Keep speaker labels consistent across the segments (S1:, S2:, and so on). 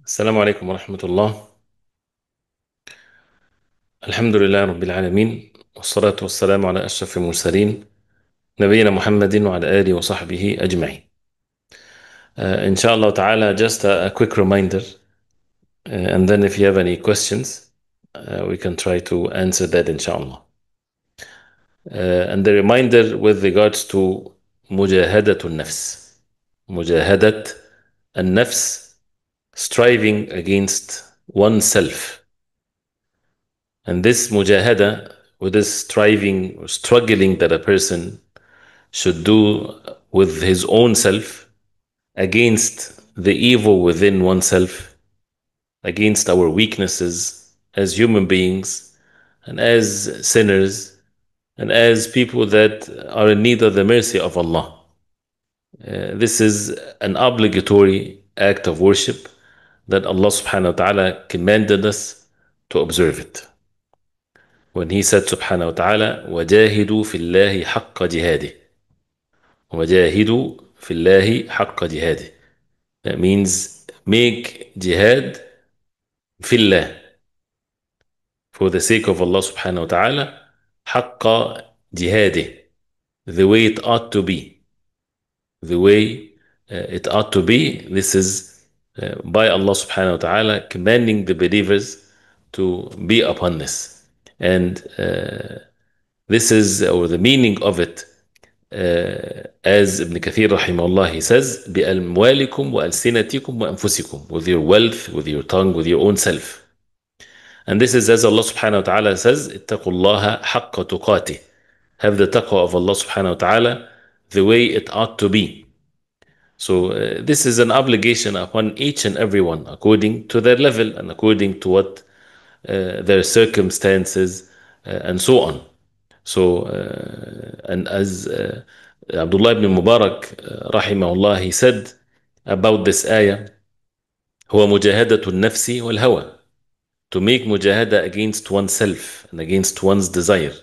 S1: السلام عليكم ورحمة الله. الحمد لله رب العالمين، والصلاة والسلام على أشرف المرسلين نبينا محمد وعلى آله وصحبه أجمعين. إن شاء الله تعالى, just a quick reminder, and then if you have any questions, we can try to answer that inshallah. And the reminder with regards to مجاهدة النفس, مجاهدة النفس, striving against oneself. And this mujahada, or this striving or struggling that a person should do with his own self against the evil within oneself, against our weaknesses as human beings and as sinners and as people that are in need of the mercy of Allah. This is an obligatory act of worship that Allah subhanahu wa ta'ala commanded us to observe it. When he said subhanahu wa ta'ala, وَجَاهِدُوا فِي اللَّهِ حَقَّ جِهَادِهِ. وَجَاهِدُوا فِي اللَّهِ حَقَّ جِهَادِهِ. That means make jihad في الله, for the sake of Allah subhanahu wa ta'ala, حَقَّ جِهَادِهِ, the way it ought to be. The way it ought to be. This is by Allah subhanahu wa ta'ala commanding the believers to be upon this. And this is, or the meaning of it, as Ibn Kathir rahimahullah, he says, بِأَمْوَالِكُمْ وَأَلْسِنَتِكُمْ وَأَنفُسِكُمْ, with your wealth, with your tongue, with your own self. And this is as Allah subhanahu wa ta'ala says, اتَّقُوا اللَّهَ حَقَّ تُقَاتِهِ, have the taqwa of Allah subhanahu wa ta'ala the way it ought to be. So this is an obligation upon each and every one according to their level and according to what their circumstances and so on. So, and as Abdullah ibn Mubarak, rahimahullah, he said about this ayah, هو مجاهدة النفس والهوى, to make mujahada against oneself and against one's desire.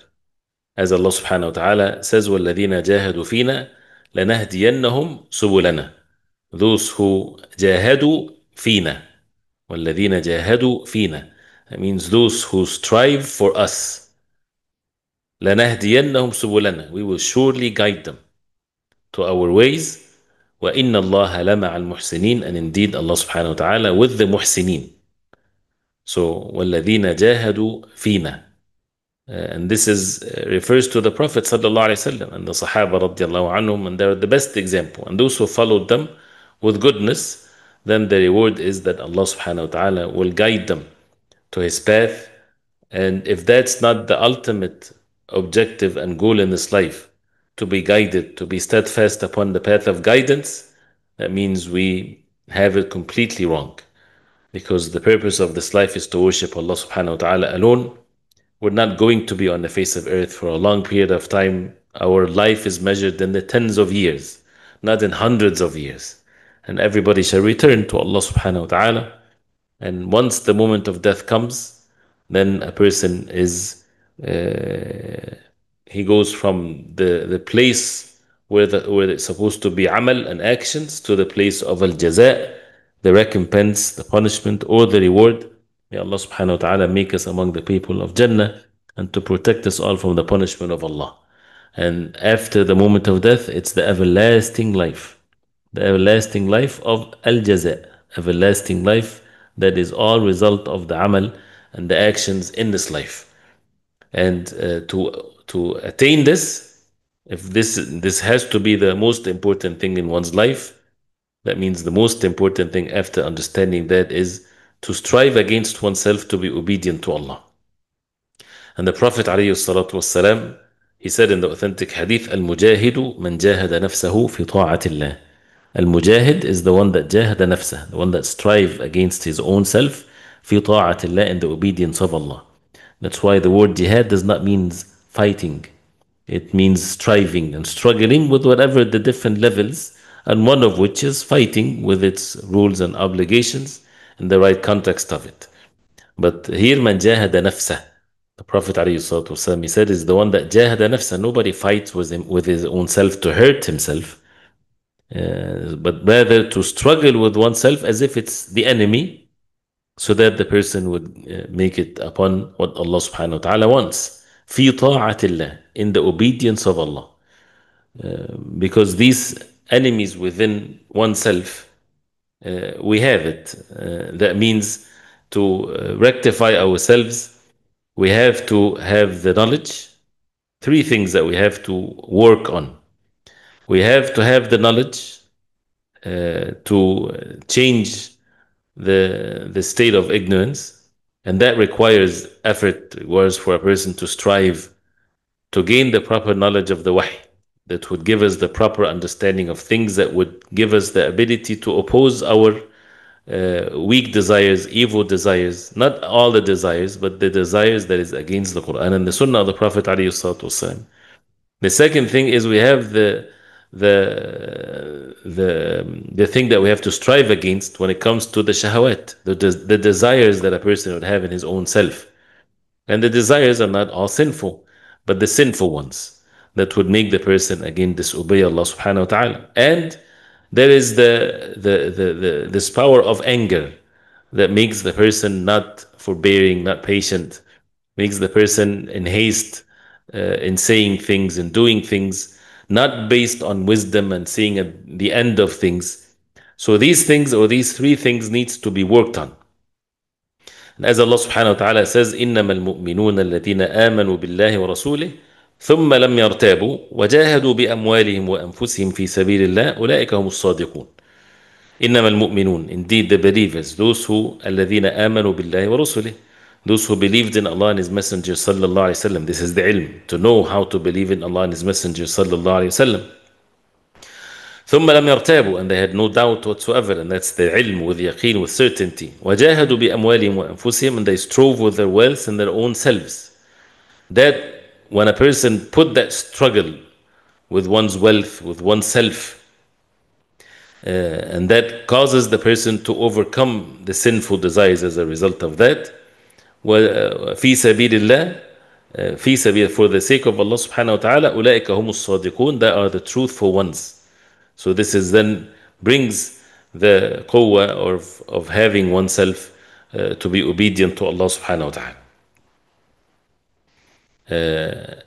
S1: As Allah subhanahu wa ta'ala says, وَالَّذِينَ جَاهَدُوا فِينَا لَنَهْدِيَنَّهُمْ سُبُلَنَا, those who جاهدوا فينا, وَالَّذِينَ جاهدوا فينا, that means those who strive for us. لَنَهْدِيَنَّهُمْ سُبُلَنَا, we will surely guide them to our ways. وَإِنَّ اللَّهَ لَمَعَ الْمُحْسِنِينَ, and indeed Allah subhanahu wa ta'ala with the muhsinin. So وَالَّذِينَ جَاهَدُوا فِينَا, and this is refers to the Prophet sallallahu alaihi wasallam and the Sahaba radiallahu anhum, and they're the best example. And those who followed them with goodness, then the reward is that Allah subhanahu wa ta'ala will guide them to his path. And if that's not the ultimate objective and goal in this life, to be guided, to be steadfast upon the path of guidance, that means we have it completely wrong. Because the purpose of this life is to worship Allah subhanahu wa ta'ala alone. We're not going to be on the face of earth for a long period of time. Our life is measured in the tens of years, not in hundreds of years. And everybody shall return to Allah subhanahu wa ta'ala. And once the moment of death comes, then a person is, he goes from the place where it's supposed to be amal and actions to the place of al-jaza, the recompense, the punishment, or the reward. May Allah subhanahu wa ta'ala make us among the people of Jannah and to protect us all from the punishment of Allah. And after the moment of death, it's the everlasting life. The everlasting life of al-jaza, everlasting life that is all result of the amal and the actions in this life. And to attain this, if this has to be the most important thing in one's life, that means the most important thing after understanding that is to strive against oneself to be obedient to Allah. And the Prophet ﷺ, he said in the authentic hadith, Al-Mujahidu man jahada nafsahu fi ta'atillah. Al-Mujahid is the one that jahada nafsah, the one that strive against his own self, fi ta'atillah, in the obedience of Allah. That's why the word jihad does not mean fighting. It means striving and struggling with whatever the different levels, and one of which is fighting with its rules and obligations in the right context of it. But here, man jahada nafsah, the Prophet ﷺ, he said, is the one that jahada nafsah. Nobody fights with his own self to hurt himself, but rather to struggle with oneself as if it's the enemy, so that the person would make it upon what Allah subhanahu wa ta'ala wants. في طاعة الله, in the obedience of Allah. Because these enemies within oneself, we have it. That means to rectify ourselves, we have to have the knowledge. Three things that we have to work on. We have to have the knowledge to change the state of ignorance, and that requires effort, requires for a person to strive to gain the proper knowledge of the wahy that would give us the proper understanding of things, that would give us the ability to oppose our weak desires, evil desires, not all the desires, but the desires that is against the Quran and the Sunnah of the Prophet alayhi salatu wasalam. The second thing is we have the thing that we have to strive against when it comes to the shahawat, the desires that a person would have in his own self. And the desires are not all sinful, but the sinful ones that would make the person again disobey Allah subhanahu wa ta'ala. And there is this power of anger that makes the person not forbearing, not patient, makes the person in haste in saying things and doing things, not based on wisdom and seeing at the end of things. So these things, or these three things, needs to be worked on. And as Allah subhanahu wa ta'ala says, إِنَّمَا الْمُؤْمِنُونَ الَّذِينَ آمَنُوا بِاللَّهِ وَرَسُولِهِ ثُمَّ لَمْ يَرْتَابُوا وَجَاهَدُوا بِأَمْوَالِهِمْ وَأَنفُسِهِمْ فِي سَبِيلِ الله أُولَئِكَ هم الصادقون. إنما المؤمنون, indeed the believers, those who الذين آمنوا بالله ورسله, those who believed in Allah and His Messenger sallallahu alaihi wasallam. This is the ilm, to know how to believe in Allah and His Messenger sallallahu alaihi wasallam. ثم لم يرتابوا, and they had no doubt whatsoever, and that's the ilm with yaqeen, with certainty. وجاهدوا بأموالهم وأنفسهم, and they strove with their wealth and their own selves. That when a person put that struggle with one's wealth, with oneself, and that causes the person to overcome the sinful desires as a result of that. وفي سبيل الله, في سبيل, for the sake of Allah subhanahu wa ta'ala, أولئك هم الصادقون, that are the truthful ones. So this is then brings the قوة of having oneself to be obedient to Allah subhanahu wa ta'ala.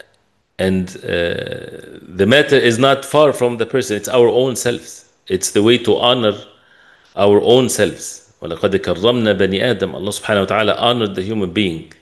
S1: And the matter is not far from the person, it's our own selves. It's the way to honor our own selves. وَلَقَدْ كَرَّمْنَا بَنِي آدَمَ. Allah subhanahu wa ta'ala honored the human being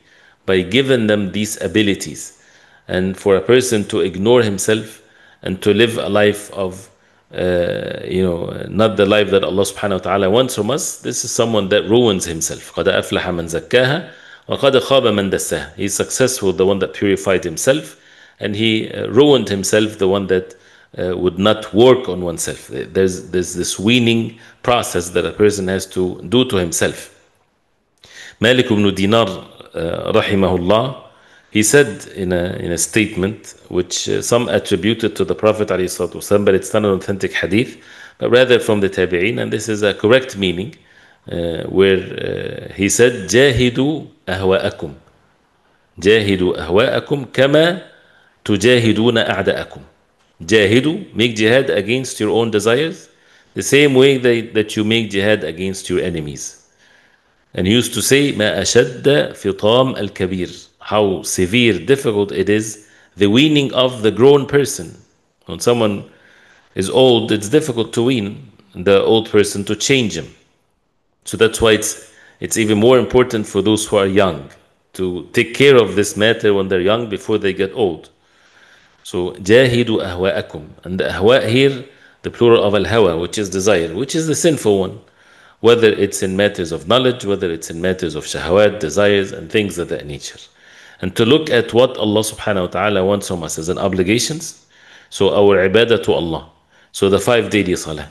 S1: by giving them these abilities. And for a person to ignore himself and to live a life of, not the life that Allah subhanahu wa ta'ala wants from us, this is someone that ruins himself. قَدْ أَفْلَحَ مَنْ زَكَّاهَا وَقَدْ خَابَ مَنْ دَسَّاهَا. He's successful, the one that purified himself, and he ruined himself, the one that would not work on oneself. There's this weaning process that a person has to do to himself. Malik ibn Dinar, rahimahullah, he said in a statement which some attributed to the Prophet ﷺ, but it's not an authentic hadith, but rather from the Tabi'een, and this is a correct meaning, where he said, جاهدوا أهواءكم جاهدوا أهواءكم كما تجاهدون أعداءكم. Jahidu, make jihad against your own desires, the same way that you make jihad against your enemies. And he used to say, ما أشد فطام الكبير, how severe, difficult it is, the weaning of the grown person. When someone is old, it's difficult to wean the old person, to change him. So that's why it's even more important for those who are young to take care of this matter when they're young before they get old. So, jahidu ahwa'akum. And the ahwa' here, the plural of al-hawa, which is desire, which is the sinful one. Whether it's in matters of knowledge, whether it's in matters of shahawat, desires, and things of that nature. And to look at what Allah subhanahu wa ta'ala wants from us as an obligations. So, our ibadah to Allah. So, the 5 daily salah.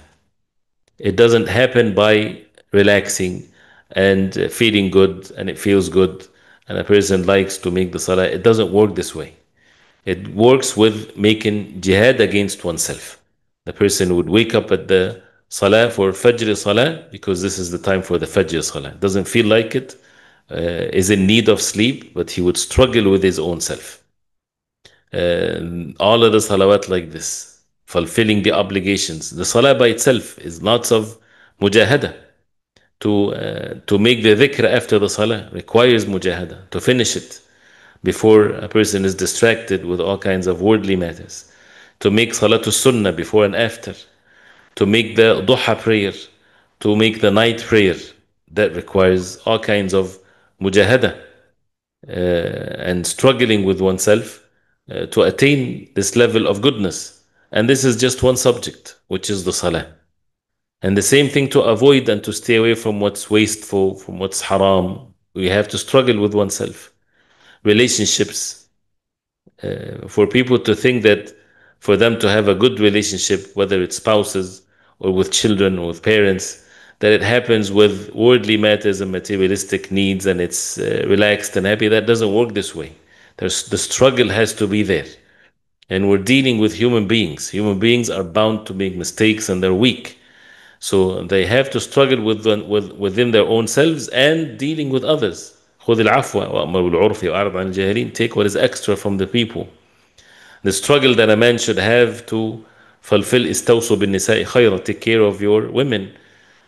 S1: It doesn't happen by relaxing and feeling good, and it feels good, and a person likes to make the salah. It doesn't work this way. It works with making jihad against oneself. The person would wake up at the salah for Fajr salah, because this is the time for the Fajr salah. Doesn't feel like it, is in need of sleep, but he would struggle with his own self. All of the salawat like this, fulfilling the obligations. The salah by itself is lots of mujahada, to make the dhikr after the salah requires mujahada, to finish it before a person is distracted with all kinds of worldly matters, to make salatul sunnah before and after, to make the duha prayer, to make the night prayer. That requires all kinds of mujahada and struggling with oneself to attain this level of goodness. And this is just one subject, which is the salah. And the same thing to avoid and to stay away from what's wasteful, from what's haram. We have to struggle with oneself. Relationships, for people to think that for them to have a good relationship, whether it's spouses or with children or with parents, that it happens with worldly matters and materialistic needs and it's relaxed and happy. That doesn't work this way. The struggle has to be there. And we're dealing with human beings. Human beings are bound to make mistakes and they're weak. So they have to struggle within their own selves and dealing with others. خذ العفو وأمر بالعرف وأعرض عن الجاهلين. Take what is extra from the people. The struggle that a man should have to fulfill استوصوا بالنساء خيرا, take care of your women,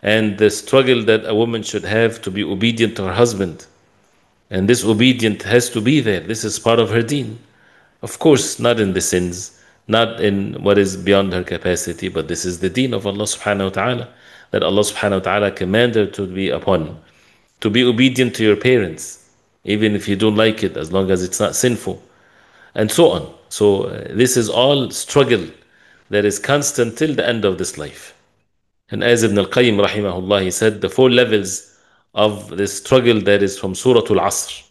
S1: and the struggle that a woman should have to be obedient to her husband. And this obedience has to be there. This is part of her deen. Of course, not in the sins, not in what is beyond her capacity, but this is the deen of Allah subhanahu wa ta'ala, that Allah subhanahu wa ta'ala commanded to be upon. To be obedient to your parents, even if you don't like it, as long as it's not sinful, and so on. So this is all struggle that is constant till the end of this life. And as Ibn al-Qayyim rahimahullah, he said the four levels of this struggle that is from Surah Al-Asr.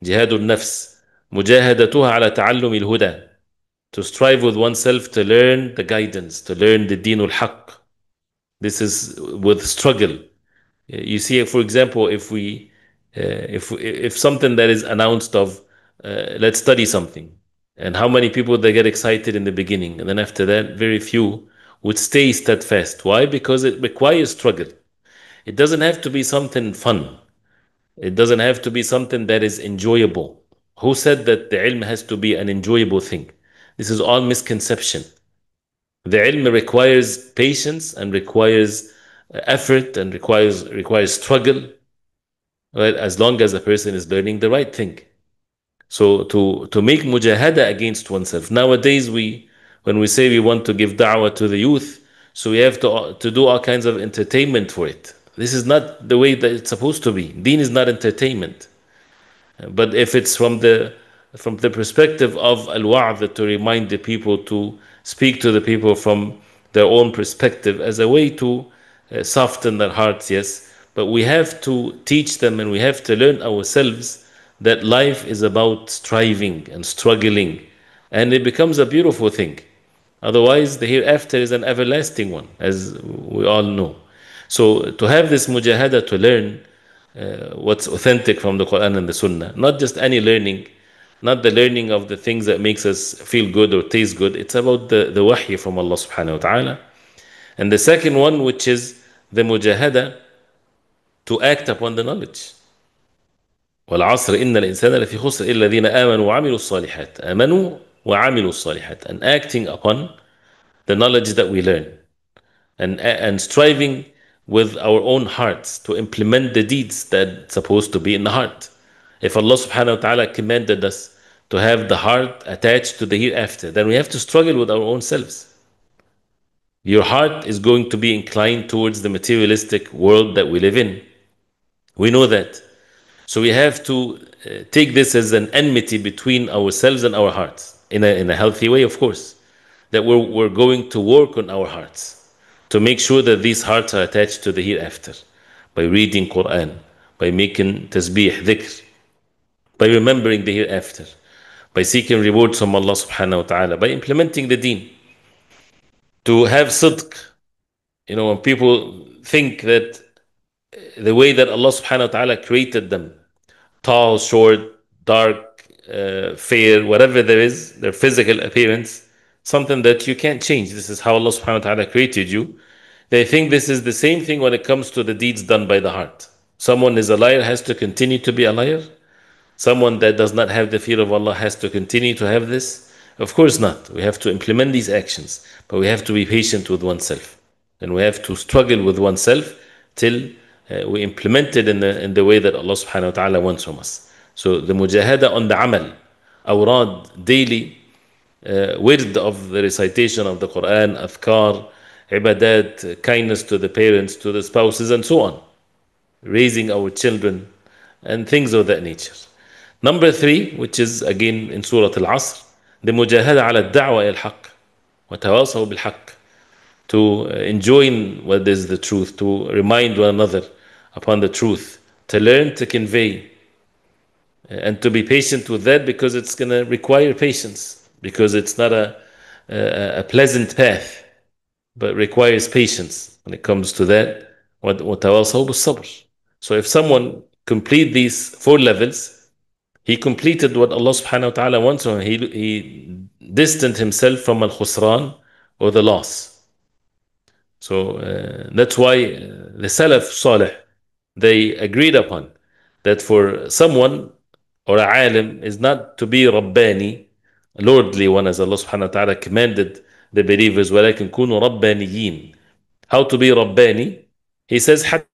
S1: جهاد النفس مجاهدتها على تعلم الهدى, to strive with oneself to learn the guidance, to learn the deen al-haq. This is with struggle. You see, for example, if something that is announced of, let's study something, and how many people they get excited in the beginning, and then after that, very few would stay steadfast. Why? Because it requires struggle. It doesn't have to be something fun. It doesn't have to be something that is enjoyable. Who said that the ilm has to be an enjoyable thing? This is all misconception. The ilm requires patience and requires effort and requires struggle, right? As long as a person is learning the right thing. So to make mujahada against oneself. Nowadays, when we say we want to give da'wah to the youth, so we have to do all kinds of entertainment for it. This is not the way that it's supposed to be. Deen is not entertainment. But if it's from the perspective of al-wa'd, to remind the people, to speak to the people from their own perspective as a way to soften their hearts, yes. But we have to teach them and we have to learn ourselves that life is about striving and struggling, and it becomes a beautiful thing. Otherwise, the hereafter is an everlasting one, as we all know. So to have this mujahada, to learn what's authentic from the Quran and the Sunnah, not just any learning, not the learning of the things that makes us feel good or taste good. It's about the wahy from Allah subhanahu wa ta'ala. And the second one, which is the mujahada, to act upon the knowledge. والعصر إن الإنسان لفي خسر إلا الذين آمنوا وعملوا الصالحات. آمنوا وعملوا الصالحات. And acting upon the knowledge that we learn. And striving with our own hearts to implement the deeds that's supposed to be in the heart. If Allah subhanahu wa ta'ala commanded us to have the heart attached to the hereafter, then we have to struggle with our own selves. Your heart is going to be inclined towards the materialistic world that we live in. We know that. So we have to take this as an enmity between ourselves and our hearts, in a healthy way, of course, that we're going to work on our hearts to make sure that these hearts are attached to the hereafter, by reading Quran, by making tasbih, dhikr, by remembering the hereafter, by seeking rewards from Allah subhanahu wa ta'ala, by implementing the deen. To have sidq, when people think that the way that Allah subhanahu wa ta'ala created them, tall, short, dark, fair, whatever there is, their physical appearance, something that you can't change. This is how Allah subhanahu wa ta'ala created you. They think this is the same thing when it comes to the deeds done by the heart. Someone is a liar, has to continue to be a liar. Someone that does not have the fear of Allah has to continue to have this. Of course not. We have to implement these actions, but we have to be patient with oneself. And we have to struggle with oneself till we implement it in the way that Allah subhanahu wa ta'ala wants from us. So the mujahada on the amal, awrad, daily, wird of the recitation of the Quran, adhkar, ibadat, kindness to the parents, to the spouses, and so on, raising our children, and things of that nature. Number three, which is again in Surah Al-Asr, the mujahada ala al-da'wa al-haq, wa tawasaw bil-haq, to enjoin what is the truth, to remind one another upon the truth, to learn to convey, and to be patient with that, because it's going to require patience, because it's not a pleasant path, but requires patience when it comes to that. وَتَوَاصَوْا بِالصَّبْرِ. So if someone complete these four levels, he completed what Allah subhanahu wa ta'ala wants from him. He distanced himself from al-khusran, or the loss. So that's why the Salaf Salih, they agreed upon that for someone or a alim is not to be Rabbani, lordly one, as Allah subhanahu wa ta'ala commanded the believers, وَلَكِنْ كُونُوا رَبَّانِيِّينَ. How to be Rabbani? He says, حتى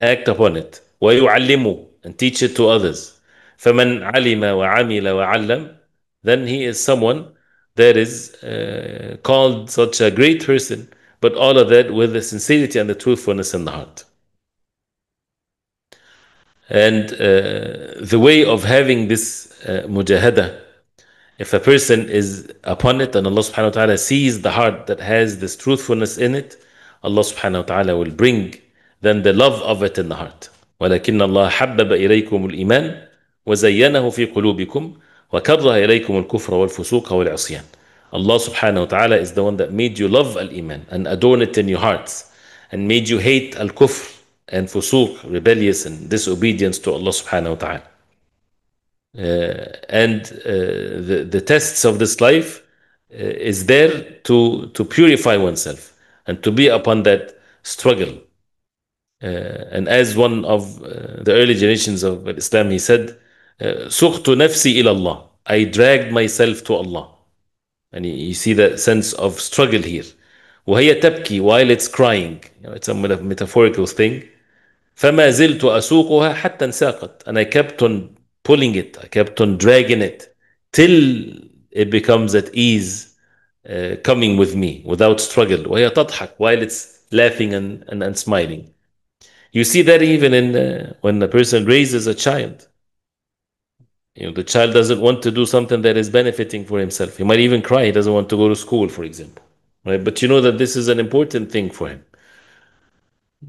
S1: act upon it, وَيُعَلِّمُ, and teach it to others. فَمَنْ عَلِمَ وَعَمِلَ وَعَلَّمَ, then he is someone that is called such a great person, but all of that with the sincerity and the truthfulness in the heart. And the way of having this mujahada, if a person is upon it and Allah subhanahu wa ta'ala sees the heart that has this truthfulness in it, Allah subhanahu wa ta'ala will bring then the love of it in the heart. ولكن الله حبب إليكم الإيمان وزينه في قلوبكم وكره إليكم الكفر والفسوق والعصيان. Allah subhanahu wa ta'ala is the one that made you love al-Iman and adorn it in your hearts, and made you hate al-kufr and fusuq, rebellious and disobedience to Allah subhanahu wa ta'ala. And the tests of this life is there to purify oneself and to be upon that struggle. And as one of the early generations of Islam, he said, سُقْتُ نَفْسِي إِلَى اللَّهِ, I dragged myself to Allah. And you see that sense of struggle here. وَهِيَ تَبْكِي, while it's crying. It's a metaphorical thing. فَمَا زِلْتُ أَسُوقُهَا حَتَّى انساقت. And I kept on pulling it, I kept on dragging it, till it becomes at ease, coming with me, without struggle. وَهِيَ تَضْحَك, while it's laughing and smiling. You see that even in when a person raises a child. The child doesn't want to do something that is benefiting for himself. He might even cry. He doesn't want to go to school, for example. Right? But you know that this is an important thing for him.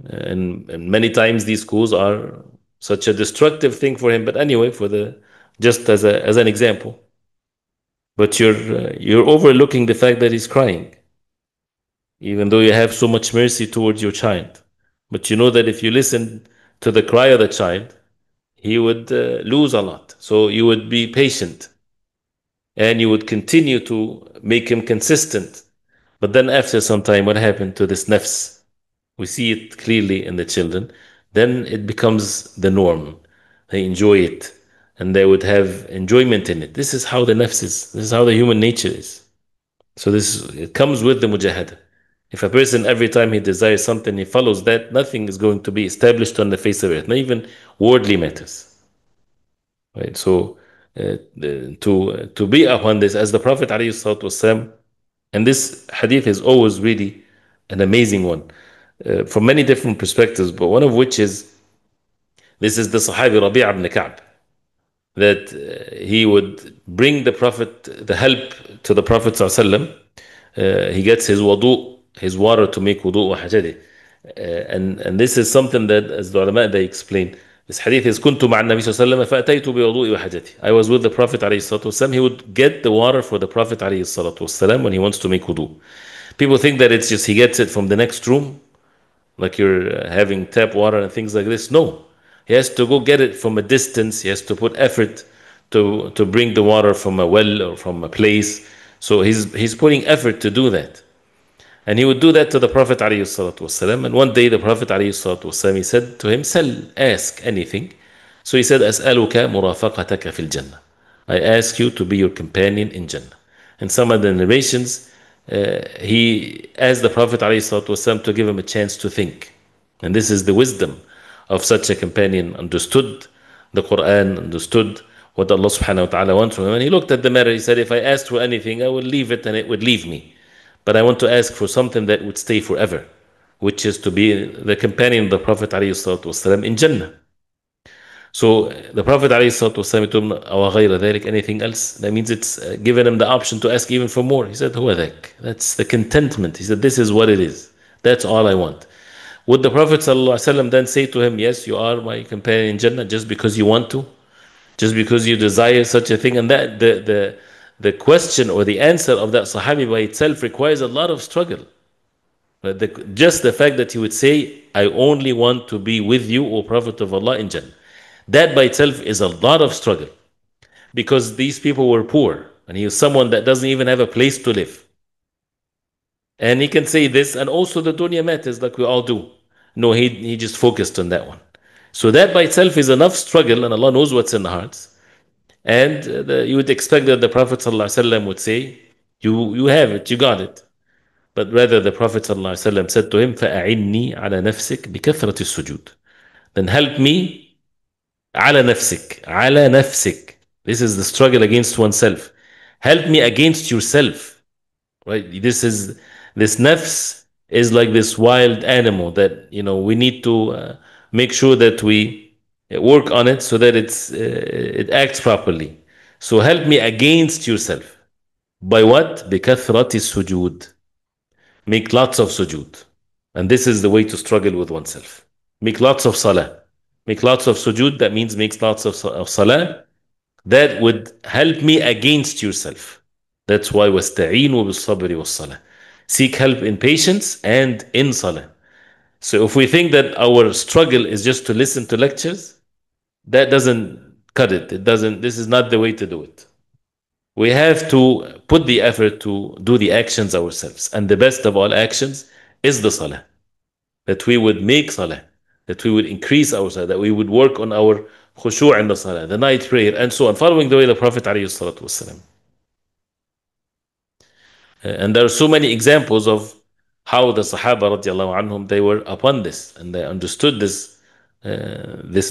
S1: And many times these schools are such a destructive thing for him. But anyway, just as an example. But you're overlooking the fact that he's crying, even though you have so much mercy towards your child. But you know that if you listen to the cry of the child, he would lose a lot. So you would be patient, and you would continue to make him consistent. But then after some time, what happened to this nafs? We see it clearly in the children. Then it becomes the norm. They enjoy it, and they would have enjoyment in it. This is how the nafs is. This is how the human nature is. So it comes with the mujahada. If a person, every time he desires something, he follows that, nothing is going to be established on the face of earth, not even worldly matters. Right? So to be upon this, as the Prophet ﷺ, and this hadith is always really an amazing one, from many different perspectives, but one of which is, this is the Sahabi Rabi' ibn Ka'b, that he would bring the Prophet, the help to the Prophet ﷺ. He gets his wudu, his water to make wudu wa hajadi. And this is something that, as the ulama, they explain, this hadith is, كنت مع النبي صلى الله عليه وسلم فأتيت بوضوء وحاجتي. I was with the Prophet عليه الصلاة والسلام. He would get the water for the Prophet عليه الصلاة والسلام when he wants to make wudu. People think that it's just he gets it from the next room, like you're having tap water and things like this. No, he has to go get it from a distance. He has to put effort to bring the water from a well or from a place. So he's putting effort to do that. And he would do that to the Prophet ﷺ. And one day the Prophet ﷺ, he said to him, Sal, ask anything. So he said, أسألك مرافقتك في الجنة. I ask you to be your companion in Jannah. In some of the narrations, he asked the Prophet ﷺ to give him a chance to think. And this is the wisdom of such a companion, understood the Quran, understood what Allah subhanahu wa ta'ala wants from him. And he looked at the matter, he said, if I asked for anything, I would leave it and it would leave me. But I want to ask for something that would stay forever, which is to be the companion of the Prophet ﷺ in Jannah. So the Prophet ﷺ told him, "أو غير ذلك," anything else? That means it's given him the option to ask even for more. He said, "هو ذاك." That's the contentment. He said, "This is what it is. That's all I want." Would the Prophet ﷺ then say to him, "Yes, you are my companion in Jannah just because you want to, just because you desire such a thing?" And that the question or the answer of that Sahabi by itself requires a lot of struggle. But just the fact that he would say, "I only want to be with you, O Prophet of Allah, in Jannah." That by itself is a lot of struggle because these people were poor and he was someone that doesn't even have a place to live. And he can say this, and also the dunya matters like we all do. No, he just focused on that one. So that by itself is enough struggle, and Allah knows what's in the hearts. And you would expect that the Prophet ﷺ would say, you have it, you got it. But rather the Prophet ﷺ said to him, فَأَعِنِّي عَلَى نَفْسِكَ بِكَثْرَةِ السُّجُودِ. Then help me على نفسك. على نفسك. This is the struggle against oneself. Help me against yourself. Right? This nafs is like this wild animal that we need to make sure that we work on it so that it acts properly. So help me against yourself. By what? بكثرة السجود. Make lots of sujood. And this is the way to struggle with oneself. Make lots of salah. Make lots of sujood. That means make lots of salah. That would help me against yourself. That's why وَاسْتَعِينُوا بِالصَّبْرِ وَالصَّلَاةِ. Seek help in patience and in salah. So if we think that our struggle is just to listen to lectures, that doesn't cut it. It doesn't. This is not the way to do it. We have to put the effort to do the actions ourselves. And the best of all actions is the salah. That we would make salah. That we would increase our salah. That we would work on our khushu' in the salah, the night prayer, and so on, following the way of the Prophet ﷺ. And there are so many examples of how the Sahaba radiallahu anhum, they were upon this and they understood this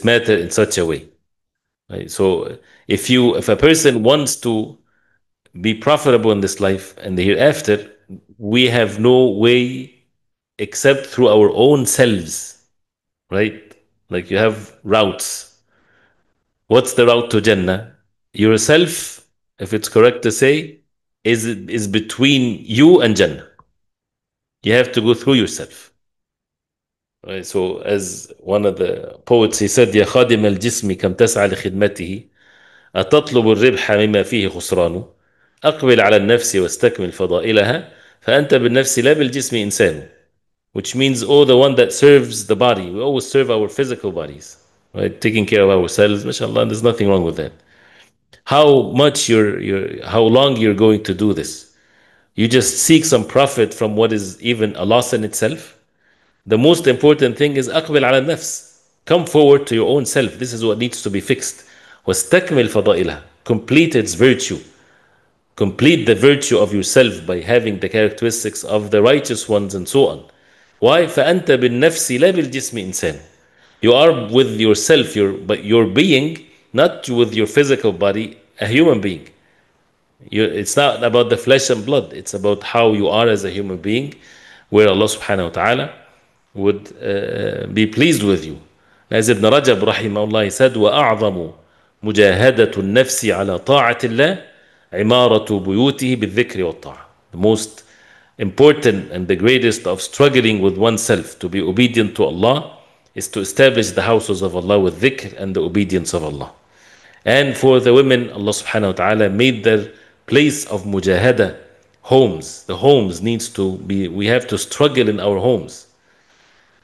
S1: matter in such a way. Right? So if a person wants to be profitable in this life and the hereafter, we have no way except through our own selves, right? Like you have routes. What's the route to Jannah? Yourself, if it's correct to say, is between you and Jannah. You have to go through yourself. Right? So as one of the poets, he said, يا خادم الجسم كم تسعى لخدمته أتطلب الربح مما فيه خسران أقبل على النفس واستكمل فضائلها فأنت بالنفس لا بالجسم إنسان. Which means, oh, the one that serves the body. We always serve our physical bodies, right? Taking care of ourselves, mashallah, there's nothing wrong with that. How long you're going to do this? You just seek some profit from what is even a loss in itself. The most important thing is أقبل على النفس. Come forward to your own self. This is what needs to be fixed. واستكمل فضائلها. Complete its virtue. Complete the virtue of yourself by having the characteristics of the righteous ones and so on. Why? فأنت بالنفس لا بالجسم إنسان. You are with yourself, your being, not with your physical body, a human being. It's not about the flesh and blood. It's about how you are as a human being, where Allah subhanahu wa ta'ala would be pleased with you. As Ibn Rajab rahimahullah he said, وَأَعْظَمُ مُجَاهَدَةُ النَّفْسِ عَلَى طَاعَةِ اللَّهِ عِمَارَةُ بُيُوتِهِ بِالذِّكْرِ وَالطَّاعَةِ. The most important and the greatest of struggling with oneself to be obedient to Allah is to establish the houses of Allah with dhikr and the obedience of Allah. And for the women, Allah subhanahu wa ta'ala made their place of mujahada homes. The homes needs to be, we have to struggle in our homes.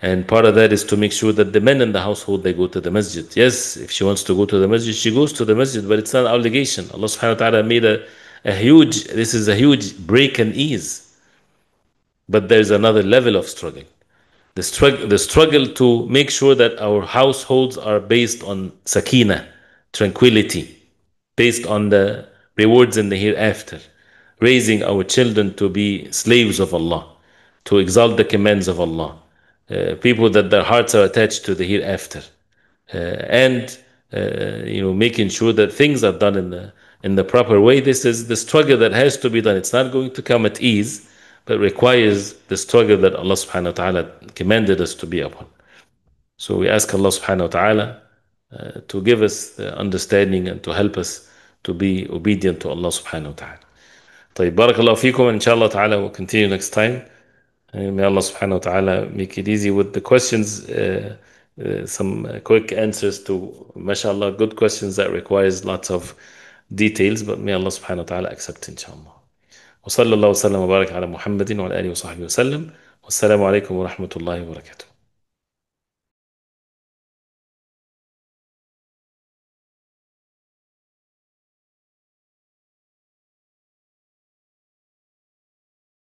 S1: And part of that is to make sure that the men in the household, they go to the masjid. Yes, if she wants to go to the masjid, she goes to the masjid, but it's not an obligation. Allah subhanahu wa ta'ala made this is a huge break and ease. But there's another level of struggle. The struggle to make sure that our households are based on sakina, tranquility, based on the rewards in the hereafter. raising our children to be slaves of Allah, to exalt the commands of Allah, people that their hearts are attached to the hereafter, and making sure that things are done in the proper way. This is the struggle that has to be done. It's not going to come at ease, but requires the struggle that Allah subhanahu wa ta'ala commanded us to be upon. So we ask Allah subhanahu wa ta'ala to give us the understanding and to help us to be obedient to Allah subhanahu wa ta'ala. طيب, barakallahu feekum, and inshallah ta'ala we'll continue next time. And may Allah subhanahu wa ta'ala make it easy with the questions, some quick answers to, mashallah, good questions that requires lots of details, but may Allah subhanahu wa ta'ala accept, inshallah. وصلى الله وسلم وبارك على محمد وعلى آله وصحبه وسلم والسلام عليكم ورحمة الله وبركاته.